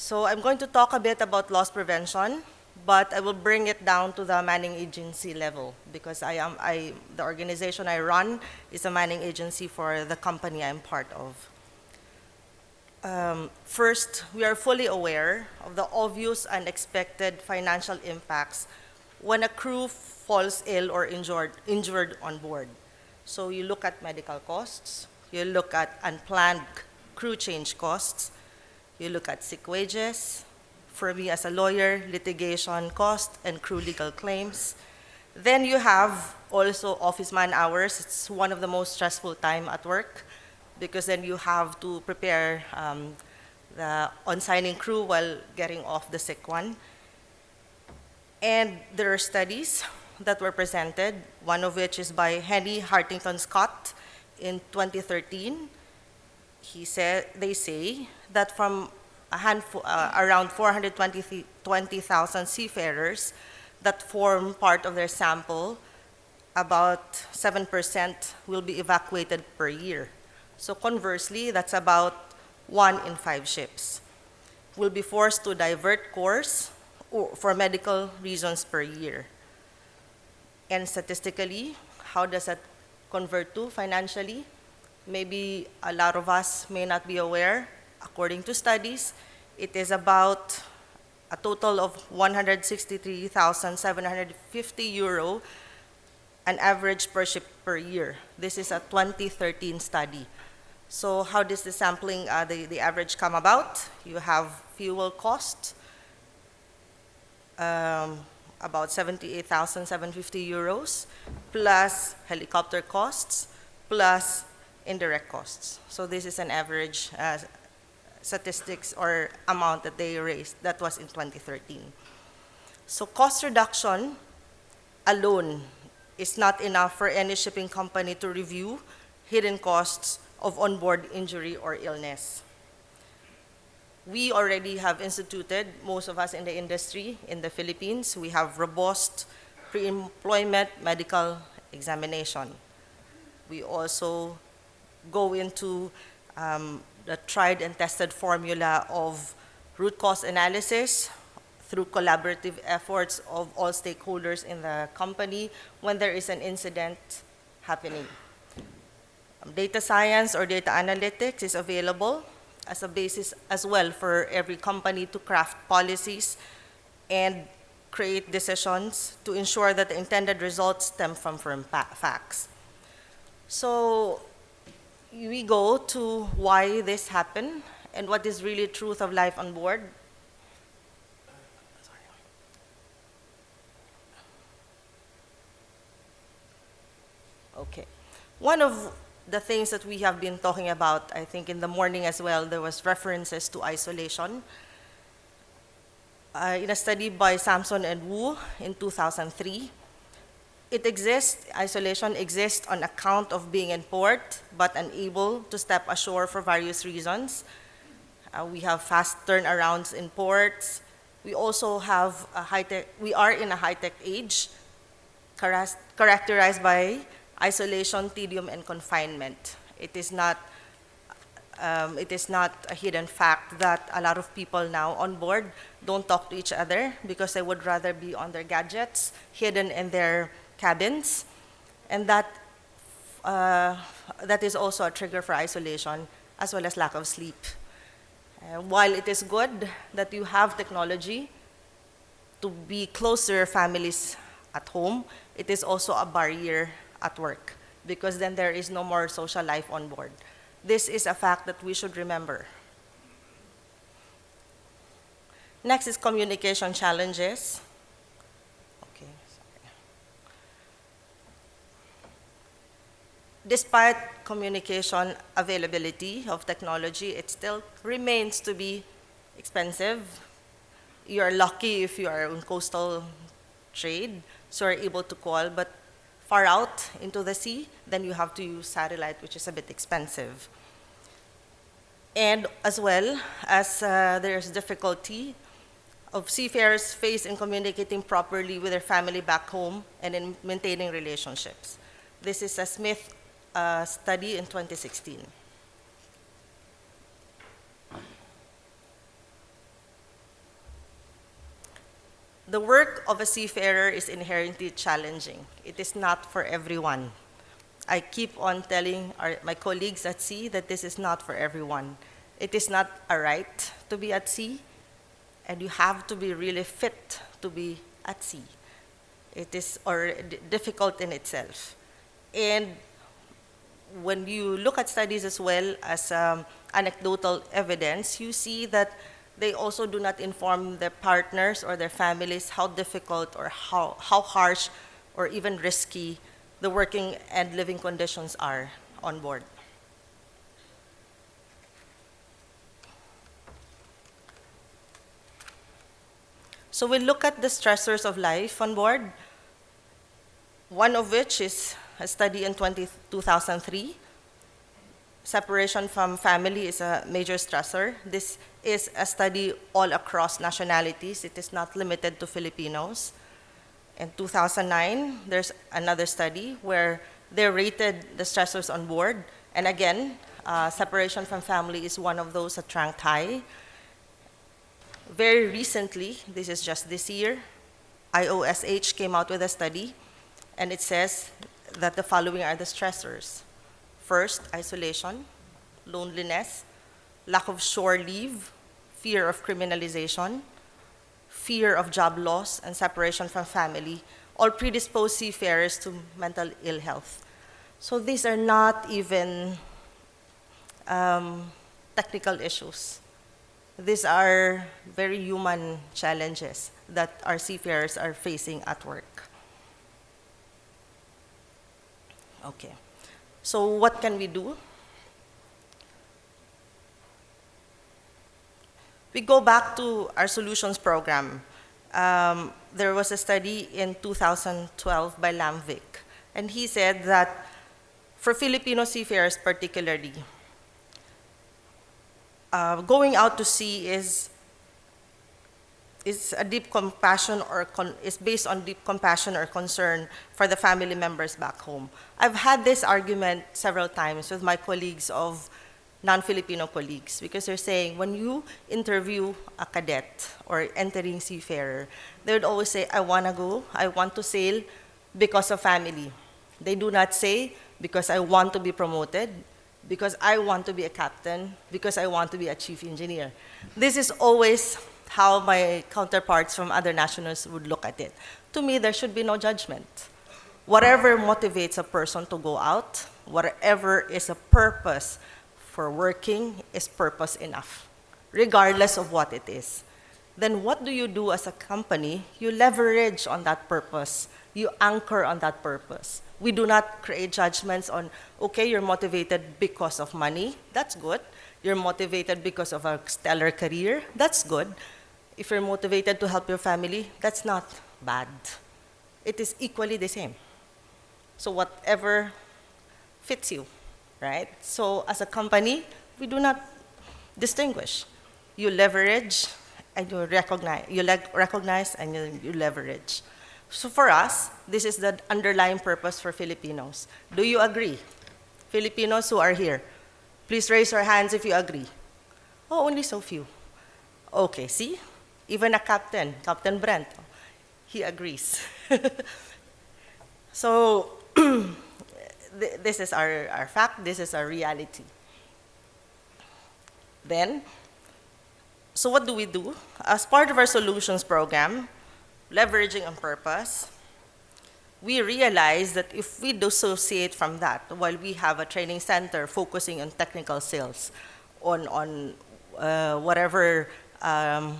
So I'm going to talk a bit about loss prevention, but I will bring it down to the manning agency level because the organization I run is a manning agency for the company I'm part of. First, we are fully aware of the obvious unexpected financial impacts when a crew falls ill or injured on board. So you look at medical costs, you look at unplanned crew change costs, you look at sick wages, for me as a lawyer, litigation costs and crew legal claims. Then you have also office man hours. It's one of the most stressful time at work because then you have to prepare the on-signing crew while getting off the sick one. And there are studies that were presented, one of which is by Henry Hartington Scott in 2013. They say that from a handful, around 420,000 seafarers that form part of their sample, about 7% will be evacuated per year. So conversely, that's about 1 in 5 ships will be forced to divert course for medical reasons per year. And statistically, how does that convert to financially? Maybe a lot of us may not be aware. According to studies, it is about a total of 163,750 euro, an average per ship per year. This is a 2013 study. So how does the sampling, the average come about? You have fuel cost, about 78,750 euros, plus helicopter costs, plus indirect costs. So this is an average statistics or amount that they raised. That was in 2013. So cost reduction alone is not enough for any shipping company to review hidden costs of onboard injury or illness. We already have instituted, most of us in the industry in the Philippines, we have robust pre-employment medical examination. We also go into the tried and tested formula of root cause analysis through collaborative efforts of all stakeholders in the company when there is an incident happening. Data science or data analytics is available as a basis as well for every company to craft policies and create decisions to ensure that the intended results stem from firm facts. So we go to why this happened and what is really truth of life on board. Okay. One of the things that we have been talking about, I think in the morning as well, there was references to isolation. In a study by Samson and Wu in 2003, isolation exists on account of being in port but unable to step ashore for various reasons. We have fast turnarounds in ports. We also have we are in a high-tech age characterized by isolation, tedium, and confinement. It is not a hidden fact that a lot of people now on board don't talk to each other because they would rather be on their gadgets, hidden in their cabins, and that is also a trigger for isolation as well as lack of sleep. While it is good that you have technology to be close to your families at home, it is also a barrier at work because then there is no more social life on board. This is a fact that we should remember. Next is communication challenges. Okay, sorry. Despite communication availability of technology, it still remains to be expensive. You are lucky if you are in coastal trade, so you're able to call, but far out into the sea, then you have to use satellite, which is a bit expensive. And as well as there's difficulty of seafarers face in communicating properly with their family back home and in maintaining relationships. This is a Smith study in 2016. The work of a seafarer is inherently challenging. It is not for everyone. I keep on telling my colleagues at sea that this is not for everyone. It is not a right to be at sea, and you have to be really fit to be at sea. It is difficult in itself. And when you look at studies as well as anecdotal evidence, you see that they also do not inform their partners or their families how difficult or how harsh or even risky the working and living conditions are on board. So we look at the stressors of life on board, one of which is a study in 2003. Separation from family is a major stressor. This is a study all across nationalities. It is not limited to Filipinos. In 2009, there's another study where they rated the stressors on board. And again, separation from family is one of those that ranked high. Very recently, this is just this year, IOSH came out with a study, and it says that the following are the stressors. First, isolation, loneliness, lack of shore leave, fear of criminalization, fear of job loss, and separation from family, all predispose seafarers to mental ill health. So these are not even technical issues. These are very human challenges that our seafarers are facing at work. Okay. So what can we do? We go back to our solutions program. There was a study in 2012 by Lamvik, and he said that for Filipino seafarers particularly, going out to sea is a deep compassion or is based on deep compassion or concern for the family members back home. I've had this argument several times with my colleagues of non-Filipino colleagues because they're saying when you interview a cadet or entering seafarer, they would always say, I want to go, I want to sail because of family. They do not say because I want to be promoted, because I want to be a captain, because I want to be a chief engineer. This is always how my counterparts from other nationals would look at it. To me, there should be no judgment. Whatever motivates a person to go out, whatever is a purpose for working is purpose enough, regardless of what it is. Then what do you do as a company? You leverage on that purpose. You anchor on that purpose. We do not create judgments on, okay, you're motivated because of money. That's good. You're motivated because of a stellar career. That's good. If you're motivated to help your family, that's not bad. It is equally the same. So whatever fits you, right? So as a company, we do not distinguish. You leverage and you recognize and you leverage. So for us, this is the underlying purpose for Filipinos. Do you agree? Filipinos who are here, please raise your hands if you agree. Oh, only so few. Okay, see? Even a captain, Captain Brent, he agrees. So this is our fact, this is our reality. Then, so what do we do? As part of our solutions program, leveraging on purpose, we realize that if we dissociate from that, while we have a training center focusing on technical skills, on whatever a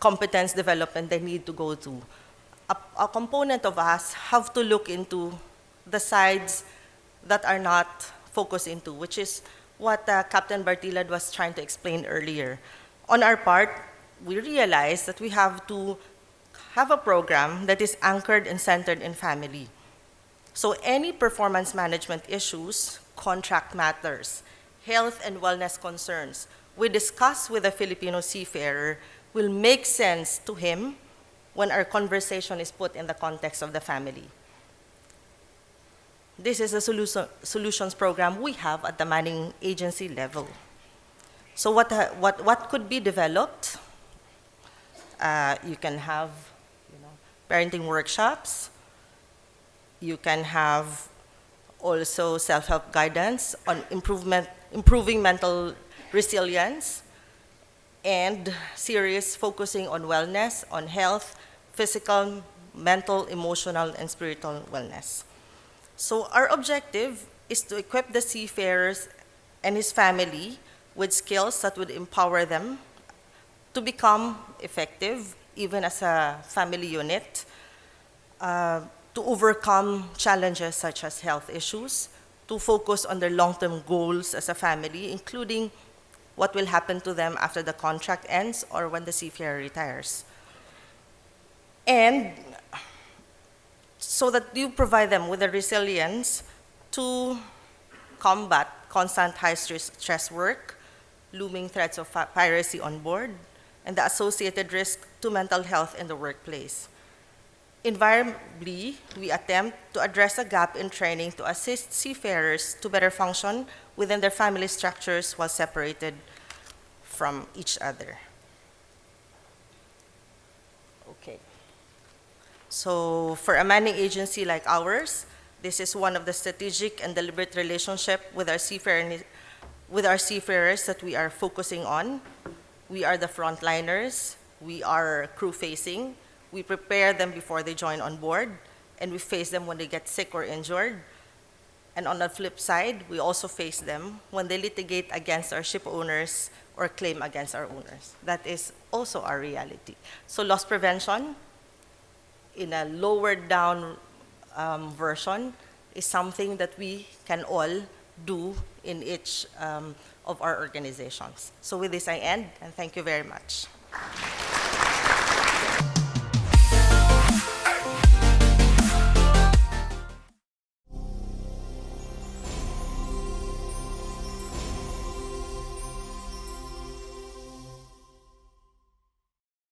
competence development they need to go to, a component of us have to look into the sides that are not focused into, which is what Captain Bartilad was trying to explain earlier. On our part, we realize that we have to have a program that is anchored and centered in family. So any performance management issues, contract matters, health and wellness concerns we discuss with a Filipino seafarer will make sense to him when our conversation is put in the context of the family. This is a solutions program we have at the manning agency level. So what could be developed? You can have, parenting workshops. You can have also self-help guidance on improving mental resilience, and series focusing on wellness, on health, physical, mental, emotional, and spiritual wellness. So our objective is to equip the seafarers and his family with skills that would empower them to become effective, even as a family unit, to overcome challenges such as health issues, to focus on their long-term goals as a family, including what will happen to them after the contract ends or when the seafarer retires. And so that you provide them with the resilience to combat constant high-stress work, looming threats of piracy on board, and the associated risk to mental health in the workplace. Invariably, we attempt to address a gap in training to assist seafarers to better function within their family structures while separated from each other. Okay. So for a manning agency like ours, this is one of the strategic and deliberate relationship with our seafarers that we are focusing on. We are the frontliners, we are crew-facing, we prepare them before they join on board, and we face them when they get sick or injured. And on the flip side, we also face them when they litigate against our ship owners or claim against our owners. That is also our reality. So loss prevention, in a lowered down version, is something that we can all do in each of our organizations. So with this I end, and thank you very much.